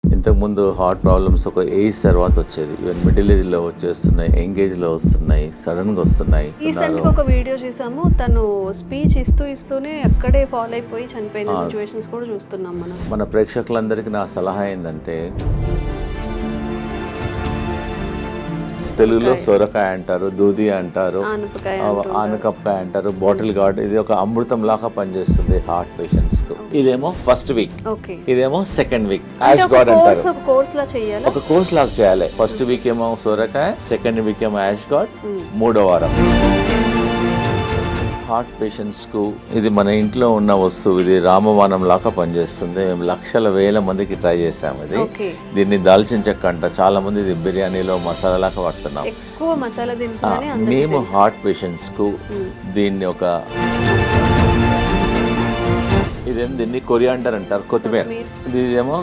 ఇంతకుముందు heart problems ఒక age తర్వాత వచ్చేది, ఈవెన్ మిడిల్ ఏజ్లో వచ్చేస్తున్నాయి, యంగేజ్లో వస్తున్నాయి, సడన్గా వస్తున్నాయి. రీసెంట్గా ఒక వీడియో చూసాము, తను స్పీచ్ ఇస్తూనే అక్కడే ఫాలో అయిపోయి చనిపోయిన సిచ్యువేషన్స్ కూడా చూస్తున్నాం మన ప్రేక్షకులందరికీ నా సలహా ఏంటంటే, తెలుగులో సొరకాయ అంటారు, దూది అంటారు, ఆనపకాయ అంటారు, బాటిల్ గార్డ్. ఇది ఒక అమృతం లాగా పనిచేస్తుంది హార్ట్ పేషెంట్స్ కు. ఇదేమో ఫస్ట్ వీక్, ఇదేమో సెకండ్ వీక్. యాష్ గార్డ్ అంటారు, ఒక కోర్స్ లాగా చేయాలి. ఫస్ట్ వీక్ ఏమో సొరకాయ, సెకండ్ వీక్ ఏమో యాష్ గార్డ్, మూడో వారం. హార్ట్ పేషెంట్స్కు ఇది మన ఇంట్లో ఉన్న వస్తువు, ఇది రామబాణం లాగా పనిచేస్తుంది. మేము లక్షల వేల మందికి ట్రై చేసాము. ఇది దీన్ని దాల్చిన చెక్క అంట, చాలా మంది ఇది బిర్యానీలో మసాలా లాగా వాడుతున్నాం. మేము హార్ట్ పేషెంట్స్కు దీన్ని ఒక దీన్ని కొరియాండర్ అంటారు, కొత్తిమీర. ఇదేమో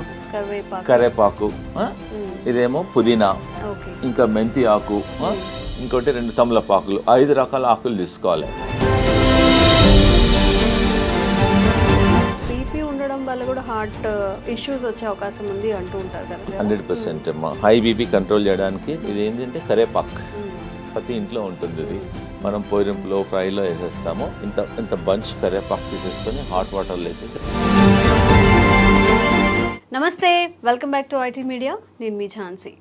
కరేపాకు, ఇదేమో పుదీనా, ఇంకా మెంతి ఆకు, ఇంకోటి 2 తమలపాకులు, 5 రకాల ఆకులు తీసుకోవాలి. వల్ల కూడా హార్ట్ ఇష్యూస్ వచ్చే అవకాశం ఉంది అంటూ ఉంటారు కదా. 100% అమ్మా. హై బీపీ కంట్రోల్ చేయడానికి ఇది ఏంటంటే కరేపాకు ప్రతి ఇంట్లో ఉంటుంది. ఇది మనం పోయినంలో ఫ్రైలో వేసేస్తాము. ఇంత బంచ్ కరేపాకు తీసేసుకొని హాట్ వాటర్లో వేసేసి. నమస్తే, welcome back to IT media. నేను మీ ఝాన్సీ.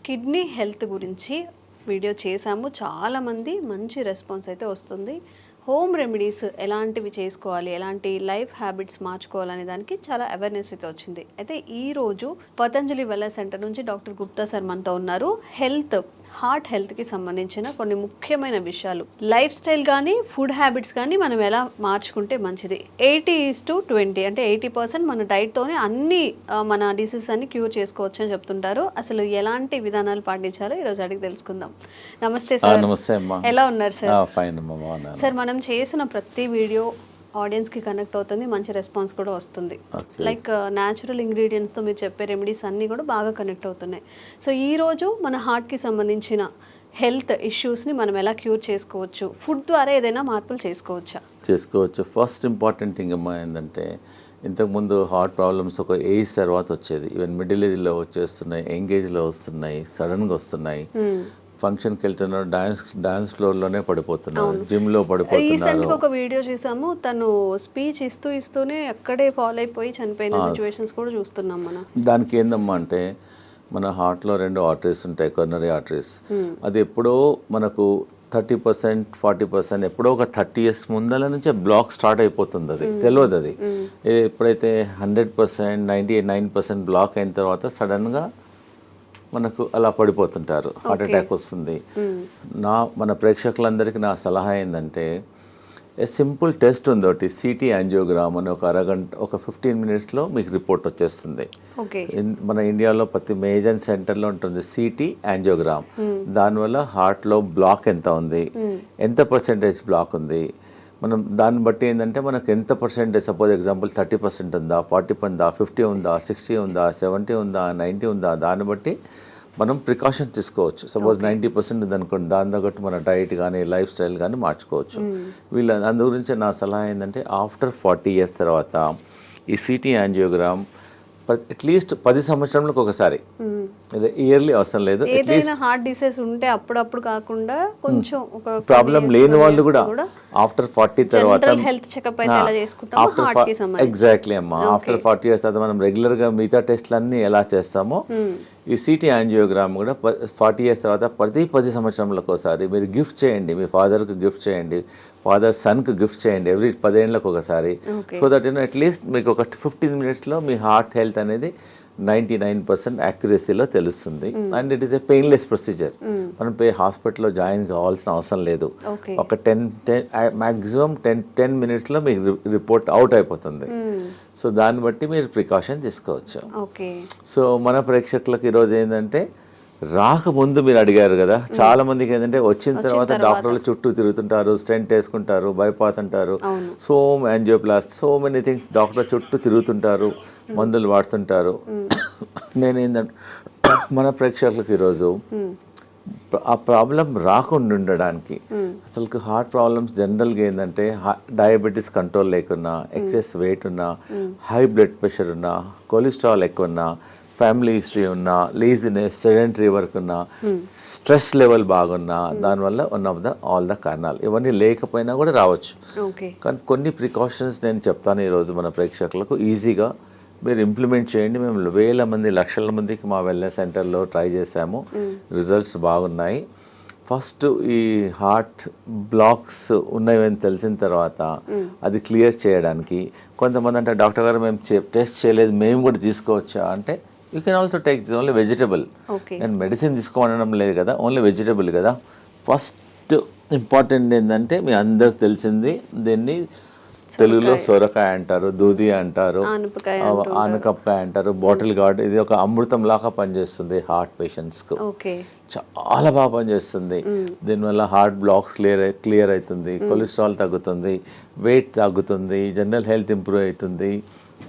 కిడ్నీ హెల్త్ గురించి వీడియో చేశాము, చాలామంది మంచి రెస్పాన్స్ అయితే వస్తుంది. హోమ్ రెమెడీస్ ఎలాంటివి చేసుకోవాలి, ఎలాంటి లైఫ్ హ్యాబిట్స్ మార్చుకోవాలనే దానికి చాలా అవేర్నెస్ అయితే వచ్చింది. అయితే ఈరోజు పతంజలి వెల్నెస్ సెంటర్ నుంచి డాక్టర్ గుప్తా సార్ మనతో ఉన్నారు. హార్ట్ హెల్త్కి సంబంధించిన కొన్ని ముఖ్యమైన విషయాలు, లైఫ్ స్టైల్ కానీ ఫుడ్ హ్యాబిట్స్ కానీ మనం ఎలా మార్చుకుంటే మంచిది. 80:20 అంటే 80% మన డైట్తోనే అన్ని మన డిసీజెస్ అన్ని క్యూర్ చేసుకోవచ్చు అని చెప్తుంటారు. అసలు ఎలాంటి విధానాలు పాటించాలో ఈరోజు అడిగి తెలుసుకుందాం. నమస్తే సార్. నమస్తే అమ్మా. ఎలా ఉన్నారు సార్? ఫైన్ అమ్మా. సార్, మనం చేసిన ప్రతి వీడియో ఆడియన్స్కి కనెక్ట్ అవుతుంది, మంచి రెస్పాన్స్ కూడా వస్తుంది. లైక్ న్యాచురల్ ఇంగ్రీడియంట్స్తో మీరు చెప్పే రెమెడీస్ అన్నీ కూడా బాగా కనెక్ట్ అవుతున్నాయి. సో ఈరోజు మన హార్ట్కి సంబంధించిన హెల్త్ ఇష్యూస్ని మనం ఎలా క్యూర్ చేసుకోవచ్చు, ఫుడ్ ద్వారా ఏదైనా మార్పులు చేసుకోవచ్చు. ఫస్ట్ ఇంపార్టెంట్ థింగ్ అమ్మా ఏంటంటే, ఇంతకుముందు హార్ట్ ప్రాబ్లమ్స్ ఒక ఏజ్ తర్వాత వచ్చేది, ఈవెన్ మిడిల్ ఏజ్లో వచ్చేస్తున్నాయి, యంగేజ్లో వస్తున్నాయి, సడన్గా వస్తున్నాయి. ఫంక్షన్కి వెళ్తున్నారు, డాన్స్ ఫ్లోర్లోనే పడిపోతున్నారు, జిమ్లో పడిపోతున్నారు. రీసెంట్గా ఒక వీడియో చూసాము, తను స్పీచ్ ఇస్తూనే అక్కడే ఫాలో అయిపోయి చనిపోయిన సిచ్యువేషన్స్ కూడా చూస్తున్నాం మనం. దానికి ఏందమ్మా అంటే, మన హార్ట్లో 2 ఆర్టరీస్ ఉంటాయి, కొర్నరీ ఆర్టరీస్. అది ఎప్పుడో మనకు 30%, 40%, ఎప్పుడో ఒక 30 years ముందల నుంచే బ్లాక్ స్టార్ట్ అయిపోతుంది. అది తెలియదు. అది ఎప్పుడైతే 100%, 99% బ్లాక్ అయిన తర్వాత సడన్గా మనకు అలా పడిపోతుంటారు, హార్ట్ అటాక్ వస్తుంది. మన ప్రేక్షకులందరికీ నా సలహా ఏంటంటే, సింపుల్ టెస్ట్ ఉంది ఒకటి, సిటీ యాంజియోగ్రామ్ అని. ఒక 15 minutesలో మీకు రిపోర్ట్ వచ్చేస్తుంది. మన ఇండియాలో ప్రతి మేజర్ సెంటర్లో ఉంటుంది సిటీ యాంజియోగ్రామ్. దానివల్ల హార్ట్లో బ్లాక్ ఎంత ఉంది, ఎంత % బ్లాక్ ఉంది, మనం దాన్ని బట్టి ఏంటంటే మనకు ఎంత %, సపోజ్ ఎగ్జాంపుల్ 30% ఉందా, 40 ఉందా, 50 ఉందా, 60 ఉందా, 70 ఉందా, 90 ఉందా, దాన్ని బట్టి మనం ప్రికాషన్ తీసుకోవచ్చు. సపోజ్ 90% ఉందనుకోండి, దాని తగ్గట్టు మన డైట్ కానీ లైఫ్ స్టైల్ కానీ మార్చుకోవచ్చు. అందు గురించి నా సలహా ఏంటంటే, ఆఫ్టర్ 40 years తర్వాత ఈ సిటీ యాంజియోగ్రామ్ అట్లీస్ట్ 10 సంవత్సరాలకు ఒకసారి, ఇయర్లీ అవసరం లేదు. ఏదైనా హార్ట్ డిసీజ్ ఉంటే అప్పుడప్పుడు కాకుండా కొంచెం ఒక ప్రాబ్లం లేని వాళ్ళు కూడా ఆఫ్టర్ 40 తర్వాత హెల్త్ చెకప్ అయితే ఎలా చేసుకుంటామో హార్ట్ కి సంబంధించి. ఎగ్జాక్ట్లీ అమ్మా. ఆఫ్టర్ 40 years తర్వాత మనం రెగ్యులర్గా మిగతా టెస్ట్లన్నీ ఎలా చేస్తామో, ఈ సిటీ యాంజియోగ్రామ్ కూడా 40 years తర్వాత ప్రతి 10 సంవత్సరాలకు ఒకసారి మీరు గిఫ్ట్ చేయండి. మీ ఫాదర్కి గిఫ్ట్ చేయండి, ఫాదర్ సన్కి గిఫ్ట్ చేయండి, ఎవ్రీ 10 ఏళ్ళకు ఒకసారి. సో దట్ అట్లీస్ట్ మీకు ఒక 15 minutesలో మీ హార్ట్ హెల్త్ అనేది 99% యాక్యురసీలో తెలుస్తుంది. And it is a painless procedure. మనం హాస్పిటల్లో జాయిన్ కావాల్సిన అవసరం లేదు. ఒక 10 minutesలో మీకు రిపోర్ట్ అవుట్ అయిపోతుంది. సో దాన్ని బట్టి మీరు ప్రికాషన్ తీసుకోవచ్చు. సో మన ప్రేక్షకులకు ఈరోజు ఏంటంటే, రాకముందు మీరు అడిగారు కదా, చాలా మందికి ఏంటంటే వచ్చిన తర్వాత డాక్టర్లు చుట్టూ తిరుగుతుంటారు, స్టెంట్ వేసుకుంటారు, బైపాస్ అంటారు, యాంజియోప్లాస్ట్, సో మెనీ థింగ్స్. డాక్టర్ చుట్టూ తిరుగుతుంటారు, మందులు వాడుతుంటారు. నేనేంటంటే, మన ప్రేక్షకులకు ఈరోజు ఆ ప్రాబ్లం రాకుండా ఉండడానికి. అసలు హార్ట్ ప్రాబ్లమ్స్ జనరల్గా ఏంటంటే డయాబెటీస్ కంట్రోల్ లేకున్నా, ఎక్సెస్ వెయిట్ ఉన్నా, హై బ్లడ్ ప్రెషర్ ఉన్నా, కొలెస్ట్రాల్ ఎక్కువ ఉన్నా, ఫ్యామిలీ హిస్టరీ ఉన్నా, లేజినెస్, సెడెంటరీ వర్క్ ఉన్నా, స్ట్రెస్ లెవెల్ బాగున్నా, దానివల్ల ఆల్ ద కారణాలు. ఇవన్నీ లేకపోయినా కూడా రావచ్చు. కానీ కొన్ని ప్రికాషన్స్ నేను చెప్తాను ఈరోజు మన ప్రేక్షకులకు, ఈజీగా మీరు ఇంప్లిమెంట్ చేయండి. మేము వేల మంది, లక్షల మందికి మా వెల్నెస్ సెంటర్లో ట్రై చేసాము, రిజల్ట్స్ బాగున్నాయి. ఫస్ట్ ఈ హార్ట్ బ్లాక్స్ ఉన్నాయని తెలిసిన తర్వాత అది క్లియర్ చేయడానికి కొంతమంది అంటే, డాక్టర్ గారు మేము టెస్ట్ చేయలేదు, మేము కూడా తీసుకోవచ్చా అంటే, you can also take this only vegetable. నేను మెడిసిన్ తీసుకోవడం లేదు కదా, ఓన్లీ వెజిటబుల్ కదా. ఫస్ట్ ఇంపార్టెంట్ ఏంటంటే, మీ అందరికి తెలిసింది, దీన్ని తెలుగులో సొరకాయ అంటారు, దూది అంటారు, ఆనపకాయ అంటారు, బాటిల్ గార్డ్. ఇది ఒక అమృతం లాగా పనిచేస్తుంది హార్ట్ పేషెంట్స్కు, చాలా బాగా పనిచేస్తుంది. దీనివల్ల హార్ట్ బ్లాక్స్ క్లియర్ అవుతుంది, కొలెస్ట్రాల్ తగ్గుతుంది, వెయిట్ తగ్గుతుంది, జనరల్ హెల్త్ ఇంప్రూవ్ అవుతుంది.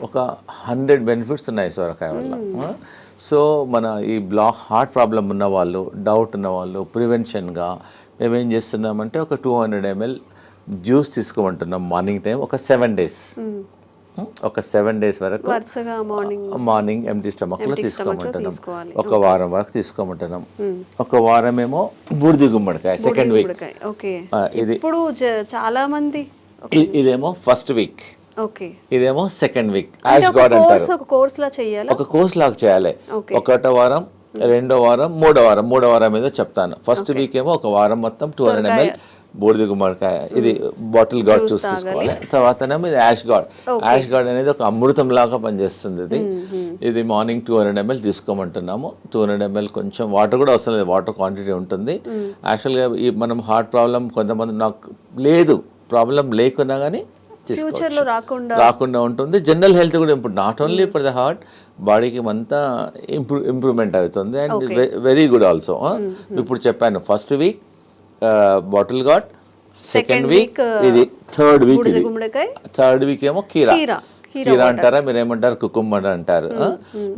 ఒక 100 బెనిఫిట్స్ ఉన్నాయి సొరకాయ వల్ల. సో మన ఈ హార్ట్ ప్రాబ్లం ఉన్న వాళ్ళు, డౌట్ ఉన్న వాళ్ళు, ప్రివెన్షన్గా మేమేం చేస్తున్నామంటే, ఒక 200 ml జ్యూస్ తీసుకోమంటున్నాం మార్నింగ్ టైం, ఒక 7 days. ఒక 7 days వరకు మార్నింగ్ ఎంటీ స్టమక్లో తీసుకోమంటున్నాం. ఒక వారం వరకు తీసుకోమంటున్నాం. ఒక వారం ఏమో బూడిద గుమ్మడికాయ, సెకండ్ వీక్. ఇది చాలా మంది ఇదేమో ఫస్ట్ వీక్, ఇదేమో సెకండ్ వీక్. యాష్ గార్డ్ అంటారు. ఒక కోర్స్ లాగా చేయాలి. ఒకటో వారం, రెండో వారం, మూడో వారం ఏదో చెప్తాను. ఫస్ట్ వీక్ ఏమో ఒక వారం మొత్తం 200 ml బూడిద గుమ్మడికాయ, ఇది బాటిల్ గార్డ్ చూసి తీసుకోవాలి. తర్వాతనేమో ఇది యాష్ గార్డ్ అనేది ఒక అమృతం లాగా పనిచేస్తుంది. ఇది మార్నింగ్ 200 ml తీసుకోమంటున్నాము. 200 ml కొంచెం వాటర్ కూడా అవసరం లేదు, వాటర్ క్వాంటిటీ ఉంటుంది. యాక్చువల్గా ఈ మనం హార్ట్ ప్రాబ్లం కొంతమంది, నాకు లేదు ప్రాబ్లం లేకున్నా కానీ రాకుండా ఉంటుంది. జనరల్ హెల్త్ కూడా ఇప్పుడు not only for the heart, బాడీకి అంతా ఇంప్రూవ్మెంట్ అవుతుంది. And very good also. ఇప్పుడు చెప్పాను, first week bottle gourd, second week ఇది, థర్డ్ వీక్ ఏమో కీరా అంటారా, మీరు ఏమంటారు, కుకుంబర్ అంటారు.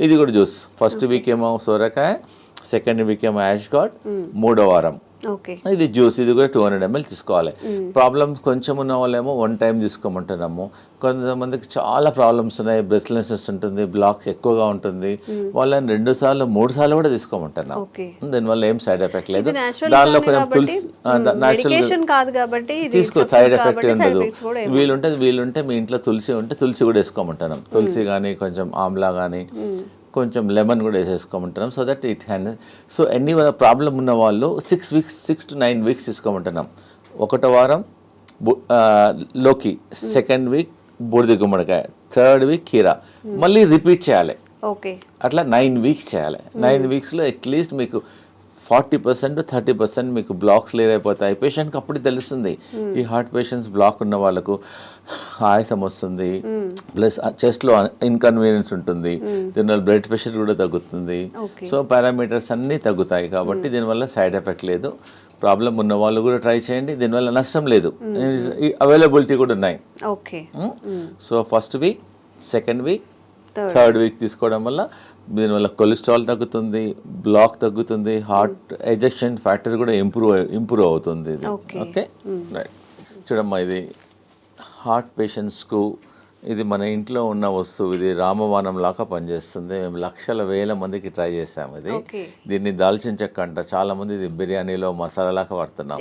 ఇది కూడా జ్యూస్. ఫస్ట్ వీక్ ఏమో సొరకాయ, సెకండ్ వీక్ ఏమో యాష్ గార్డ్, మూడో వారం ఇది జ్యూస్. ఇది కూడా 200 ml తీసుకోవాలి. ప్రాబ్లమ్స్ కొంచెం ఉన్న వాళ్ళేమో 1 time తీసుకోమంటున్నాము. కొంతమందికి చాలా ప్రాబ్లమ్స్ ఉన్నాయి, బ్రెస్ట్లెస్నెస్ ఉంటుంది, బ్లాక్ ఎక్కువగా ఉంటుంది, వాళ్ళని 2 సార్లు 3 సార్లు కూడా తీసుకోమంటున్నాం. దీనివల్ల ఏం సైడ్ ఎఫెక్ట్ లేదు. దానిలో కొంచెం తులసి తీసుకో, సైడ్ ఎఫెక్ట్ ఉండదు. వీలుంటే మీ ఇంట్లో తులసి ఉంటే తులసి కూడా వేసుకోమంటున్నాం. తులసి కానీ, కొంచెం ఆమ్లా కానీ, కొంచెం లెమన్ కూడా వేసేసుకోమంటున్నాం. So that it hand. So ఎన్ని ప్రాబ్లం ఉన్న వాళ్ళు 6 to 9 weeks తీసుకోమంటున్నాం. ఒకటో వారం లోకి, సెకండ్ వీక్ బూడిద గుమ్మడికాయ, థర్డ్ వీక్ కీరా, మళ్ళీ రిపీట్ చేయాలి. అట్లా 9 weeks చేయాలి. 9 weeksలో అట్లీస్ట్ మీకు 40% to 30% మీకు బ్లాక్స్ క్లియర్ అయిపోతాయి. పేషెంట్కి అప్పుడు తెలుస్తుంది. ఈ హార్ట్ పేషెంట్స్ బ్లాక్ ఉన్న వాళ్ళకు ఆయాసం వస్తుంది, ప్లస్ చెస్ట్లో ఇన్కన్వీనియన్స్ ఉంటుంది, దీనివల్ల బ్లడ్ ప్రెషర్ కూడా తగ్గుతుంది. సో పారామీటర్స్ అన్నీ తగ్గుతాయి. కాబట్టి దీనివల్ల సైడ్ ఎఫెక్ట్ లేదు. ప్రాబ్లం ఉన్న వాళ్ళు కూడా ట్రై చేయండి, దీనివల్ల నష్టం లేదు. అవైలబిలిటీ కూడా ఉన్నాయి. So first week, second week, third week తీసుకోవడం వల్ల దీనివల్ల కొలెస్ట్రాల్ తగ్గుతుంది, బ్లాక్ తగ్గుతుంది, హార్ట్ ఎజెక్షన్ ఫ్యాక్టర్ కూడా ఇంప్రూవ్ అవుతుంది. ఇది ఓకే రైట్. చూడమ్మా, ఇది హార్ట్ పేషెంట్స్కు ఇది మన ఇంట్లో ఉన్న వస్తువు. ఇది రామబాణం లాగా పనిచేస్తుంది. మేము లక్షల వేల మందికి ట్రై చేసాము. ఇది దీన్ని దాల్చిన చెక్క అంట, చాలా మంది ఇది బిర్యానీలో మసాలా లాగా వాడుతున్నాం.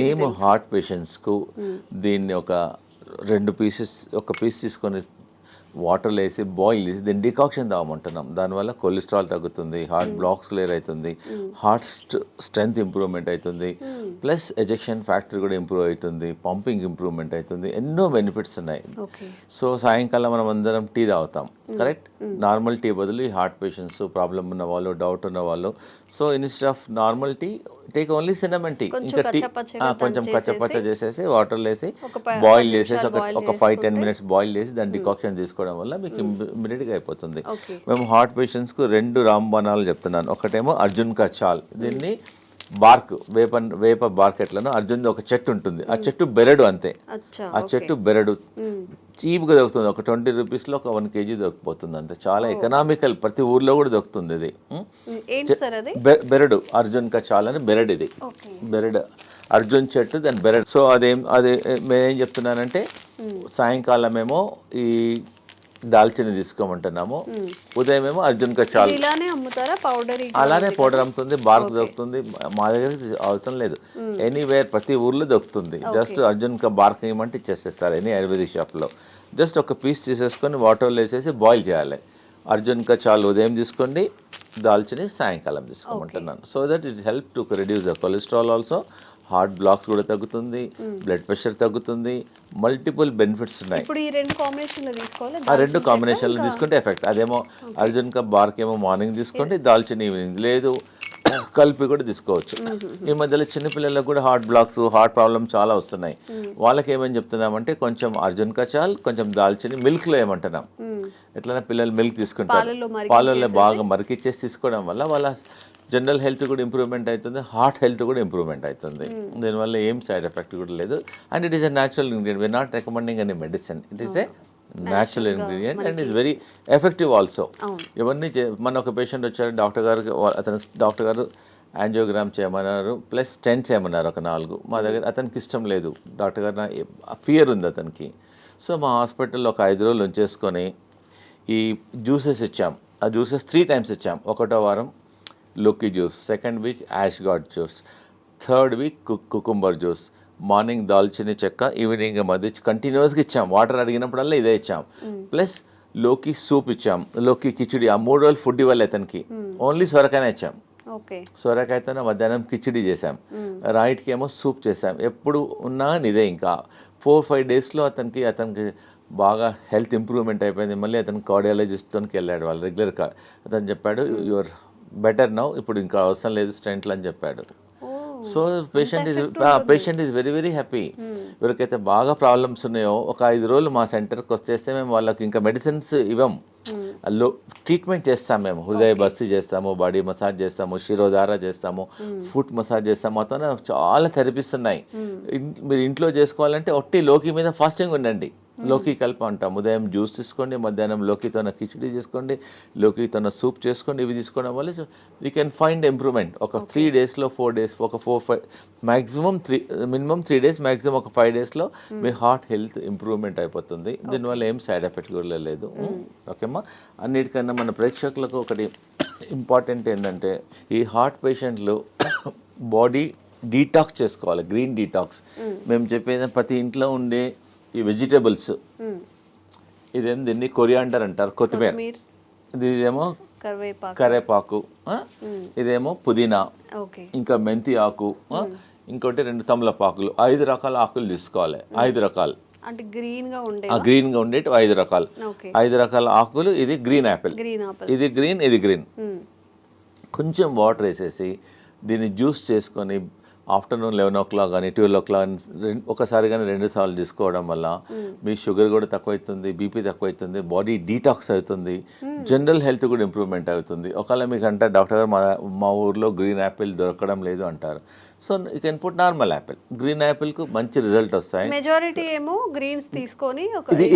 మేము హార్ట్ పేషెంట్స్కు దీన్ని ఒక 2 pieces, ఒక పీస్ తీసుకొని వాటర్లో వేసి బాయిల్ చేసి దీన్ని డికాక్షన్ తాగమంటున్నాం. దానివల్ల కొలెస్ట్రాల్ తగ్గుతుంది, హార్ట్ బ్లాక్స్ క్లియర్ అవుతుంది, హార్ట్ స్ట్రెంగ్త్ ఇంప్రూవ్మెంట్ అవుతుంది, ప్లస్ ఎజెక్షన్ ఫ్యాక్టర్ కూడా ఇంప్రూవ్ అవుతుంది, పంపింగ్ ఇంప్రూవ్మెంట్ అవుతుంది. ఎన్నో బెనిఫిట్స్ ఉన్నాయి. సో సాయంకాలం మనం అందరం టీ తాగుతాం, కరెక్ట్? నార్మల్ టీ బదులు ఈ హార్ట్ పేషెంట్స్, ప్రాబ్లం ఉన్న వాళ్ళు, డౌట్ ఉన్న వాళ్ళు, so instead of normal tea take only cinnamon tea. ఇంకా టీ కొంచెం కచ్చపచ్చ చేసేసి వాటర్లో వేసి బాయిల్ చేసేసి ఒక 5-10 minutes బాయిల్ చేసి దాన్ని డికాక్షన్ తీసుకోవడం వల్ల మీకు ఇమ్మీడియట్గా అయిపోతుంది. మేము హార్ట్ పేషెంట్స్కు 2 రాంబాణాలు చెప్తున్నాను. ఒకటేమో అర్జున్ కా చాల్, దీన్ని బార్క్ వేప బార్క్ ఎట్లనో అర్జున్ ఒక చెట్టు ఉంటుంది, ఆ చెట్టు బెరడు అంతే. అచ్చా, ఆ చెట్టు బెరడు మ్మ్. చీప్గా దొరుకుతుంది, ఒక 20 రూపీస్లో ఒక 1 kg దొరికిపోతుంది అంతే. చాలా ఎకనామికల్, ప్రతి ఊర్లో కూడా దొరుకుతుంది ఇది. ఏంటి సార్ అది? బెరడు, అర్జున్ కచాల్ అని బెరడు ఇది. ఓకే. బెరడు అర్జున్ చెట్టు, దాని బెరడు. సో అదే నేనేం చెప్తున్నానంటే సాయంకాలం ఏమో ఈ దాల్చిని తీసుకోమంటున్నాము, ఉదయం ఏమో అర్జున్ కచాల్. ఇలానే అమ్ముతారా పౌడర్? అలానే పౌడర్ అమ్ముతుంది, బార్క్ దొరుకుతుంది. మా దగ్గర అవసరం లేదు, ఎనీవేర్ ప్రతి ఊర్లో దొరుకుతుంది. జస్ట్ అర్జున్ కా బార్క్ ఏమంటే ఇచ్చేసేస్తారు ఎనీ ఆయుర్వేదిక్ షాప్లో. జస్ట్ ఒక పీస్ తీసేసుకొని వాటర్లో వేసేసి బాయిల్ చేయాలి. అర్జున్ కచాల్ ఉదయం తీసుకోండి, దాల్చిని సాయంకాలం తీసుకోమంటున్నాను. So that it help to reduce the cholesterol also, heart blocks కూడా తగ్గుతుంది, బ్లడ్ ప్రెషర్ తగ్గుతుంది, మల్టిపుల్ బెనిఫిట్స్ ఉన్నాయి. ఇప్పుడు ఈ రెండు కాంబినేషన్లో తీసుకోవాలి. ఆ రెండు కాంబినేషన్లో తీసుకుంటే ఎఫెక్ట్. అదేమో అర్జున్ కా బార్క్ ఏమో మార్నింగ్ తీసుకోండి, దాల్చిన ఈవినింగ్, లేదు కలిపి కూడా తీసుకోవచ్చు. ఈ మధ్యలో చిన్నపిల్లలకు కూడా హార్ట్ బ్లాక్స్, హార్ట్ ప్రాబ్లమ్ చాలా వస్తున్నాయి. వాళ్ళకి ఏమని చెప్తున్నామంటే కొంచెం అర్జున్ కచాల్, కొంచెం దాల్చిని మిల్క్లో ఏమంటున్నాం, ఎట్లైనా పిల్లలు మిల్క్ తీసుకుంటారు, పాలల్లో బాగా మరికిచ్చేసి తీసుకోవడం వల్ల వాళ్ళ జనరల్ హెల్త్ కూడా ఇంప్రూవ్మెంట్ అవుతుంది, హార్ట్ హెల్త్ కూడా ఇంప్రూవ్మెంట్ అవుతుంది. దీనివల్ల ఏం సైడ్ ఎఫెక్ట్ కూడా లేదు. And it is a natural ingredient, we are not recommending any medicine, it is a natural ingredient and is very effective also. ఇవన్నీ మన ఒక పేషెంట్ వచ్చారు, డాక్టర్ గారు యాంజియోగ్రామ్ చేయమన్నారు, ప్లస్ స్టెంట్ చేయమన్నారు ఒక 4. మా దగ్గర అతనికి ఇష్టం లేదు, డాక్టర్ గారు ఫియర్ ఉంది అతనికి. సో మా హాస్పిటల్లో ఒక 5 రోజులు ఉంచేసుకొని ఈ జ్యూసెస్ ఇచ్చాం. ఆ జ్యూసెస్ 3 times ఇచ్చాం. 1వ వారం లోకి juice, 2nd week ash gourd juice, 3rd week cucumber juice, morning దాల్చిన చెక్క, ఈవినింగ్ మధ్య కంటిన్యూస్గా ఇచ్చాం. వాటర్ అడిగినప్పుడల్లా ఇదే ఇచ్చాం. ప్లస్ లోకి సూప్ ఇచ్చాం, లోకి కిచిడి. ఆ 3 రోజులు ఫుడ్ ఇవ్వాలి అతనికి, ఓన్లీ సొరకాయనే ఇచ్చాం. సొరకాయతోనే మధ్యాహ్నం కిచిడి చేసాం, రైట్కి ఏమో సూప్ చేసాం. ఎప్పుడు ఉన్నా ఇదే. ఇంకా 4-5 daysలో అతనికి బాగా హెల్త్ ఇంప్రూవ్మెంట్ అయిపోయింది. మళ్ళీ అతను కార్డియాలజిస్ట్తోకి వెళ్ళాడు, వాళ్ళు రెగ్యులర్గా. అతను చెప్పాడు యువర్ బెటర్ నౌ, ఇప్పుడు ఇంకా అవసరం లేదు స్టెంట్లు అని చెప్పాడు. So patient is very very happy. ఎవరికైతే బాగా ప్రాబ్లమ్స్ ఉన్నాయో ఒక 5 రోజులు మా సెంటర్కి వచ్చేస్తే మేము వాళ్ళకి ఇంకా మెడిసిన్స్ ఇవ్వం, ట్రీట్మెంట్ చేస్తాం. మేము హృదయ బస్తీ చేస్తాము, బాడీ మసాజ్ చేస్తాము, శిరోధార చేస్తాము, ఫుట్ మసాజ్ చేస్తాము. అతను చాలా థెరపీస్ ఉన్నాయి. మీరు ఇంట్లో చేసుకోవాలంటే ఒట్టి లోకి మీద ఫాస్టింగ్ ఉండండి, లోకి కలిపి అంటాం. ఉదయం జ్యూస్ తీసుకోండి, మధ్యాహ్నం లోకితోన కిచిడి చేసుకోండి, లోకితోన సూప్ చేసుకోండి. ఇవి తీసుకోవడం వల్ల యూ కెన్ ఫైండ్ ఇంప్రూవ్మెంట్. ఒక 3 daysలో 4 days, ఒక 4-5 మినిమం 3 days, మ్యాక్సిమం ఒక 5 daysలో మీ హార్ట్ హెల్త్ ఇంప్రూవ్మెంట్ అయిపోతుంది. దీనివల్ల ఏం సైడ్ ఎఫెక్ట్ కూడా లేదు. ఓకేమ్మా. అన్నిటికన్నా మన ప్రేక్షకులకు ఒకటి ఇంపార్టెంట్ ఏంటంటే, ఈ హార్ట్ పేషెంట్లు బాడీ డీటాక్స్ చేసుకోవాలి, గ్రీన్ డీటాక్స్. మేము చెప్పేది ప్రతి ఇంట్లో ఉండే ఈ వెజిటేబుల్స్, ఇదేం దీన్ని కొరియాండర్ అంటారు, కొత్తిమీర. ఇదేమో కరేపాకు, ఇదేమో పుదీనా, ఇంకా మెంతి ఆకు, ఇంకోటి 2 తమలపాకులు. 5 రకాల ఆకులు తీసుకోవాలి. 5 రకాలు అంటే గ్రీన్గా ఉండేవి 5 రకాలు. 5 రకాల ఆకులు. ఇది గ్రీన్ యాపిల్, ఇది గ్రీన్, ఇది గ్రీన్. కొంచెం వాటర్ వేసేసి దీన్ని జ్యూస్ చేసుకొని ఆఫ్టర్నూన్ 11 o'clock కానీ 12 o'clock ఒకసారి కానీ 2 సార్లు తీసుకోవడం వల్ల మీ షుగర్ కూడా తక్కువవుతుంది, బీపీ తక్కువవుతుంది, బాడీ డీటాక్స్ అవుతుంది, జనరల్ హెల్త్ కూడా ఇంప్రూవ్మెంట్ అవుతుంది. ఒకవేళ మీకు అంటే డాక్టర్ గారు మా ఊర్లో గ్రీన్ యాపిల్ దొరకడం లేదు అంటారు, so you can put normal apple. Green యాపిల్కు మంచి రిజల్ట్ వస్తాయి. మెజారిటీ ఏమో గ్రీన్స్ తీసుకొని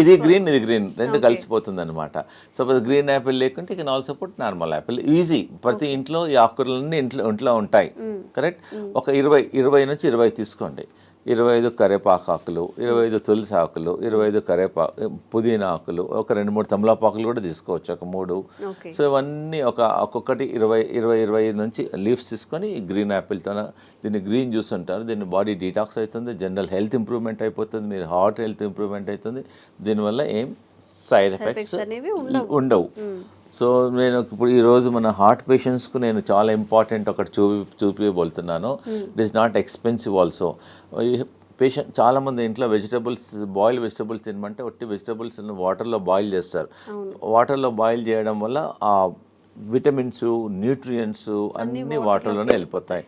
ఇది గ్రీన్, ఇది గ్రీన్, 2 కలిసిపోతుంది అనమాట. సపోజ్ గ్రీన్ యాపిల్ లేకుంటే you can also put normal Apple. Easy. ప్రతి ఇంట్లో ఈ ఆకుకూరలన్నీ ఇంట్లో ఉంటాయి. కరెక్ట్. ఒక 20 నుంచి 20 తీసుకోండి. 25 కరేపాకు ఆకులు, 25 తులసి ఆకులు, 25 పుదీనా ఆకులు, ఒక 2-3 తమలపాకులు కూడా తీసుకోవచ్చు, ఒక 3. సో ఇవన్నీ ఒక్కొక్కటి 20 నుంచి లీవ్స్ తీసుకొని గ్రీన్ యాపిల్తో, దీన్ని గ్రీన్ జ్యూస్ అంటారు. దీన్ని బాడీ డీటాక్స్ అవుతుంది, జనరల్ హెల్త్ ఇంప్రూవ్మెంట్ అయిపోతుంది, మీరు హార్ట్ హెల్త్ ఇంప్రూవ్మెంట్ అవుతుంది. దీనివల్ల ఏం సైడ్ ఎఫెక్ట్స్ ఉండవు. సో నేను ఇప్పుడు ఈరోజు మన హార్ట్ పేషెంట్స్కు నేను చాలా ఇంపార్టెంట్ ఒకటి చూపించబోతున్నాను. It is not expensive also. Patient చాలామంది ఇంట్లో బాయిల్డ్ వెజిటబుల్స్ తినమంటే ఒట్టి వెజిటబుల్స్ వాటర్లో బాయిల్ చేస్తారు. వాటర్లో బాయిల్ చేయడం వల్ల ఆ విటమిన్స్, న్యూట్రియంట్స్ అన్నీ వాటర్లోనే వెళ్ళిపోతాయి.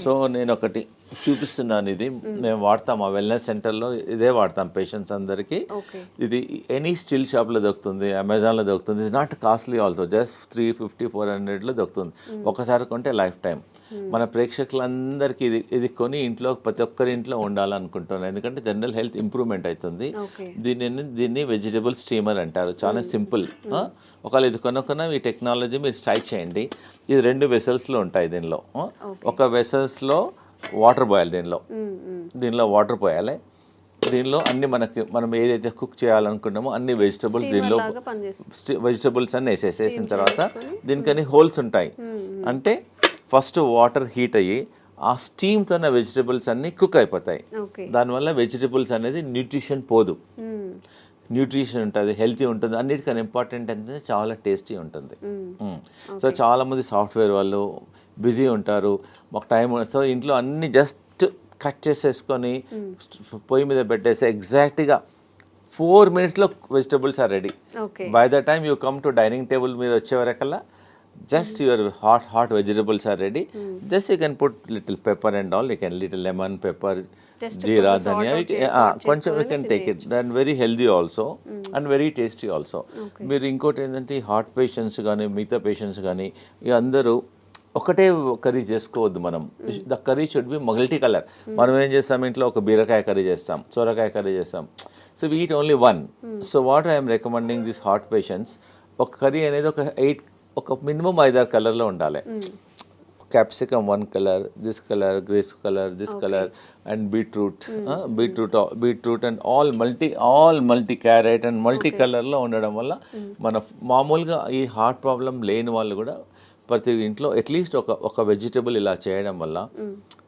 సో నేను ఒకటి చూపిస్తున్నాను. ఇది మేము వాడతాం ఆ వెల్నెస్ సెంటర్లో, ఇదే వాడతాం పేషెంట్స్ అందరికీ. ఓకే. ఇది ఎనీ స్టిల్ షాప్లో దొరుకుతుంది, అమెజాన్లో దొరుకుతుంది. It's not costly also, just 350-400లో దొరుకుతుంది. ఒకసారి కొంటే లైఫ్ టైం. మన ప్రేక్షకులందరికీ ఇది కొని ఇంట్లో ప్రతి ఒక్కరి ఇంట్లో ఉండాలనుకుంటున్నాను, ఎందుకంటే జనరల్ హెల్త్ ఇంప్రూవ్మెంట్ అవుతుంది. ఓకే. దీన్ని వెజిటబుల్ స్టీమర్ అంటారు. చాలా సింపుల్. ఒకవేళ ఇది కొనుక్కున్న ఈ టెక్నాలజీ మీరు ట్రై చేయండి. ఇది 2 వెసల్స్లో ఉంటాయి. దీనిలో ఒక వెసల్స్లో వాటర్ పోయాలి, దీనిలో వాటర్ పోయాలి. దీనిలో అన్ని మనం ఏదైతే కుక్ చేయాలనుకున్నామో అన్ని వెజిటబుల్స్ దీనిలో వెజిటబుల్స్ అన్ని వేసేసిన తర్వాత దీనికని హోల్స్ ఉంటాయి. అంటే ఫస్ట్ వాటర్ హీట్ అయ్యి ఆ స్టీమ్తో వెజిటబుల్స్ అన్ని కుక్ అయిపోతాయి. దానివల్ల వెజిటబుల్స్ అనేది న్యూట్రిషన్ పోదు, న్యూట్రిషన్ ఉంటుంది, హెల్తీ ఉంటుంది. అన్నిటికన్నా ఇంపార్టెంట్ ఏంటంటే చాలా టేస్టీ ఉంటుంది. సో చాలామంది సాఫ్ట్వేర్ వాళ్ళు బిజీ ఉంటారు, మాకు టైం, సో ఇంట్లో అన్ని జస్ట్ కట్ చేసేసుకొని పొయ్యి మీద పెట్టేసి ఎగ్జాక్ట్గా 4 minutesలో vegetables are ready. By the time you come to dining table మీద వచ్చే వరకల్లా just your hot vegetables are ready. Just you can put little pepper and all, you can little lemon, pepper, jeera, dhania, కొంచెం you can take it. And very healthy also and very tasty also. మీరు ఇంకోటి ఏంటంటే heart patients కానీ మిగతా patients కానీ ఇక అందరూ ఒకటే కర్రీ చేసుకోవద్దు. మనం the curry should be multi colour. మనం ఏం చేస్తాం, ఇంట్లో ఒక బీరకాయ కర్రీ చేస్తాం, సొరకాయ కర్రీ చేస్తాం. So we eat only one. So what I'm recommending this heart patients, ఒక కర్రీ అనేది ఒక మినిమం 5-6 కలర్లో ఉండాలి. Capsicum 1 colour, this colour, grace colour, this colour, and beetroot and all multi carrot and multi కలర్లో ఉండడం వల్ల మన మామూలుగా ఈ హార్ట్ ప్రాబ్లం లేని వాళ్ళు కూడా ప్రతి ఇంట్లో అట్లీస్ట్ ఒక వెజిటబుల్ ఇలా చేయడం వల్ల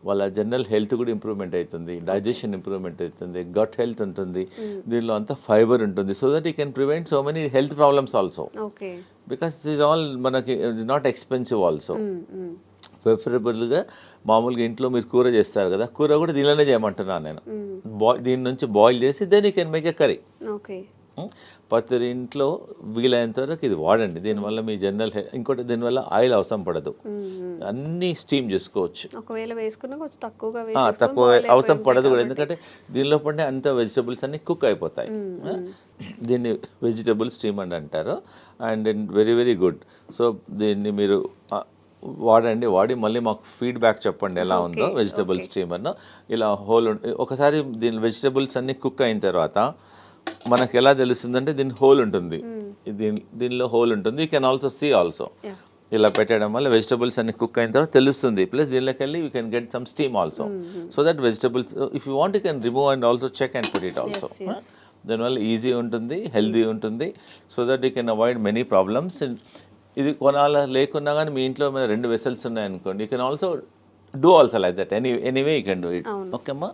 వాళ్ళ జనరల్ హెల్త్ కూడా ఇంప్రూవ్మెంట్ అవుతుంది, డైజెషన్ ఇంప్రూవ్మెంట్ అవుతుంది, గట్ హెల్త్ ఉంటుంది, దీనిలో అంతా ఫైబర్ ఉంటుంది. So that you can prevent so many health problems also. Because this all మనకి ఇట్స్ నాట్ ఎక్స్పెన్సివ్ ఆల్సో. ప్రిఫరబుల్గా మామూలుగా ఇంట్లో మీరు కూర చేస్తారు కదా, కూర కూడా దీనిలోనే చేయమంటున్నాను నేను. దీని నుంచి బాయిల్ చేసి then you can make a curry. ప్రతి ఇంట్లో వీలైనంత వరకు ఇది వాడండి. దీనివల్ల మీ జనరల్ ఇంకోటి దీనివల్ల ఆయిల్ అవసరం పడదు, అన్నీ స్టీమ్ చేసుకోవచ్చు. తక్కువ అవసరం పడదు కూడా, ఎందుకంటే దీనిలో పడిన అంత వెజిటబుల్స్ అన్ని కుక్ అయిపోతాయి. దీన్ని వెజిటబుల్ స్టీమ్ అని అంటారు. And very very good. So దీన్ని మీరు వాడి మళ్ళీ మాకు ఫీడ్బ్యాక్ చెప్పండి ఎలా ఉందో వెజిటబుల్ స్టీమర్ను. ఇలా ఒకసారి దీని వెజిటబుల్స్ అన్ని కుక్ అయిన తర్వాత మనకు ఎలా తెలుస్తుందంటే దీని హోల్ ఉంటుంది, దీనిలో హోల్ ఉంటుంది. You can also see also. ఇలా పెట్టడం వల్ల వెజిటబుల్స్ అన్ని కుక్ అయిన తర్వాత తెలుస్తుంది. ప్లస్ దీనిలోకి వెళ్ళి you can get some steam also. So that vegetables if you want you can remove and also check and put it also. దానివల్ల ఈజీ ఉంటుంది, హెల్దీ ఉంటుంది. So that you can avoid many problems. ఇది కొనాల లేకున్నా కానీ మీ ఇంట్లో 2 vessels ఉన్నాయనుకోండి, you can also do also like that. Anyway you can do it. Okay అమ్మా.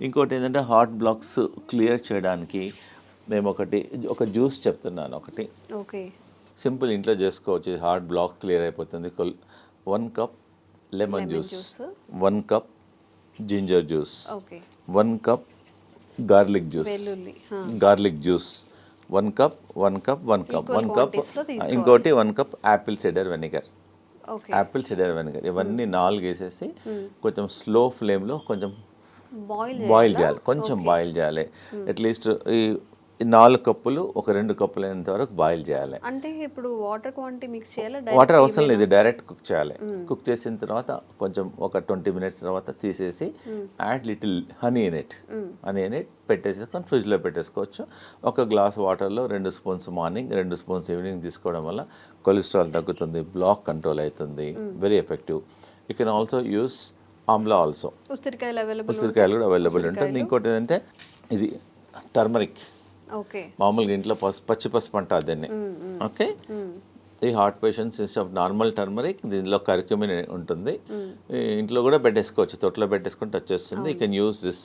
ఇంకోటి ఏంటంటే హార్ట్ బ్లాక్స్ క్లియర్ చేయడానికి మేము ఒక జ్యూస్ చెప్తున్నాను. ఒకటి సింపుల్ ఇంట్లో చేసుకోవచ్చు, హార్ట్ బ్లాక్ క్లియర్ అయిపోతుంది. 1 cup lemon juice, 1 cup ginger juice, 1 cup garlic juice, 1 cup ఇంకోటి 1 కప్ యాపిల్ సిడర్ వెనిగర్. ఇవన్నీ 4 వేసేసి కొంచెం స్లో ఫ్లేమ్లో కొంచెం బాయిల్ చేయాలి, కొంచెం బాయిల్ చేయాలి. అట్లీస్ట్ ఈ 4 కప్పులు ఒక 2 కప్పులు అయినంత వరకు బాయిల్ చేయాలి. అంటే ఇప్పుడు వాటర్ క్వాంటిటీ మిక్స్ చేయాలి? వాటర్ అవసరం లేదు, డైరెక్ట్ కుక్ చేయాలి. కుక్ చేసిన తర్వాత కొంచెం ఒక 20 minutes తర్వాత తీసేసి add little honey in it పెట్టేసుకొని ఫ్రిడ్జ్లో పెట్టేసుకోవచ్చు. ఒక గ్లాస్ వాటర్లో 2 స్పూన్స్ మార్నింగ్, 2 స్పూన్స్ ఈవినింగ్ తీసుకోవడం వల్ల కొలెస్ట్రాల్ తగ్గుతుంది, బ్లాక్ కంట్రోల్ అవుతుంది. Very effective. You can also use Amla also. ఉసిరికాయలు కూడా అవైలబుల్ ఉంటుంది. ఇంకోటి ఏంటంటే ఇది టర్మరిక్. మామూలుగా ఇంట్లో పచ్చి పసుపు అంటారు దీన్ని. ఓకే. ఈ heart patients instead of normal turmeric దీనిలో కర్క్యూమిన్ ఉంటుంది. ఇంట్లో కూడా పెట్టేసుకోవచ్చు, తొట్లో పెట్టేసుకుంటే వచ్చేస్తుంది. You can use this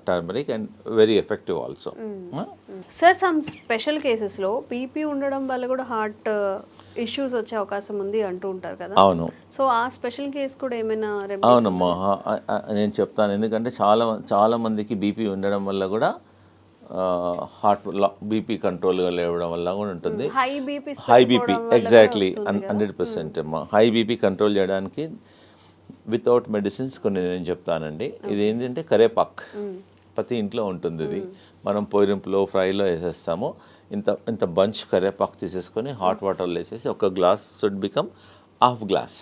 turmeric and very effective also. Sir some special కేసెస్లో బీపీ ఉండడం వల్ల కూడా హార్ట్ ఇష్యూస్ వచ్చే అవకాశం ఉంది అంటూ ఉంటారు కదా. అవును. సో ఆ స్పెషల్ కేసు కూడా ఏమైనా? అవునమ్మా, నేను చెప్తాను. ఎందుకంటే చాలా మందికి బీపీ ఉండడం వల్ల కూడా హార్ట్ బీపీ కంట్రోల్గా లేవడం వల్ల కూడా ఉంటుంది. హై బీపీ ఎగ్జాక్ట్లీ 100% అమ్మా. హై బీపీ కంట్రోల్ చేయడానికి వితౌట్ మెడిసిన్స్ కొన్ని నేను చెప్తానండి. ఇది ఏంటంటే కరేపాక్, ప్రతి ఇంట్లో ఉంటుంది ఇది. మనం పొయ్యింపులో ఫ్రైలో వేసేస్తాము. ఇంత బంచ్ కరేపాకు తీసేసుకొని హాట్ వాటర్లో వేసేసి ఒక glass should become half glass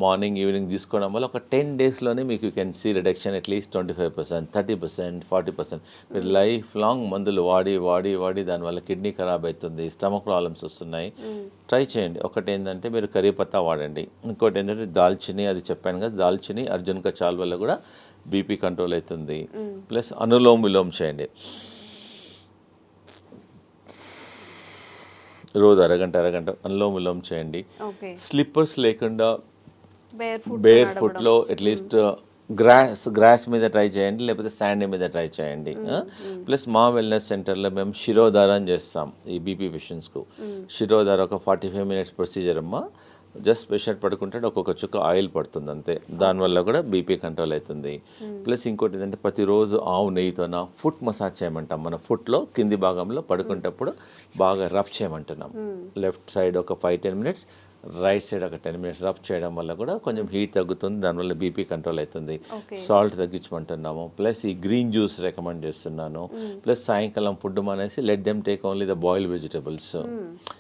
morning evening తీసుకోవడం వల్ల ఒక 10 డేస్లోనే మీకు you can see reduction at least 25%, 30%, 40%. మీరు లైఫ్ లాంగ్ మందులు వాడి దానివల్ల కిడ్నీ ఖరాబ్ అవుతుంది, స్టమక్ ప్రాబ్లమ్స్ వస్తున్నాయి. ట్రై చేయండి. ఒకటి ఏంటంటే మీరు కరీ పత్తా వాడండి. ఇంకోటి ఏంటంటే దాల్చిని, అది చెప్పాను కదా, దాల్చిని అర్జున్ కచాల్ వల్ల కూడా బీపీ కంట్రోల్ అవుతుంది. ప్లస్ అనులోమ్ విలోమ్ చేయండి. రోజు అరగంట అనులోమ్ విలోమ్ చేయండి. స్లిప్పర్స్ లేకుండా బేర్ ఫుట్లో అట్లీస్ట్ గ్రాస్ మీద ట్రై చేయండి, లేకపోతే శాండ్ మీద ట్రై చేయండి. ప్లస్ మా వెల్నెస్ సెంటర్లో మేము శిరోధారం చేస్తాం ఈ బీపీ పేషెంట్స్కు. శిరోధార ఒక 45 మినిట్స్ ప్రొసీజర్ అమ్మా. జస్ట్ పేషెంట్ పడుకుంటే ఒక్కొక్క చుక్క ఆయిల్ పడుతుంది అంతే. దానివల్ల కూడా బీపీ కంట్రోల్ అవుతుంది. ప్లస్ ఇంకోటి ఏంటంటే ప్రతిరోజు ఆవు నెయ్యితోన ఫుట్ మసాజ్ చేయమంటాం. మన ఫుట్లో కింది భాగంలో పడుకునేటప్పుడు బాగా రబ్ చేయమంటున్నాం. లెఫ్ట్ సైడ్ ఒక 5-10 మినిట్స్, రైట్ సైడ్ ఒక 10 మినిట్స్ రబ్ చేయడం వల్ల కూడా కొంచెం హీట్ తగ్గుతుంది, దానివల్ల బీపీ కంట్రోల్ అవుతుంది. సాల్ట్ తగ్గించమంటున్నాము. ప్లస్ ఈ గ్రీన్ జ్యూస్ రికమెండ్ చేస్తున్నాను. ప్లస్ సాయంకాలం ఫుడ్ మానేసి let them take only the boiled vegetables.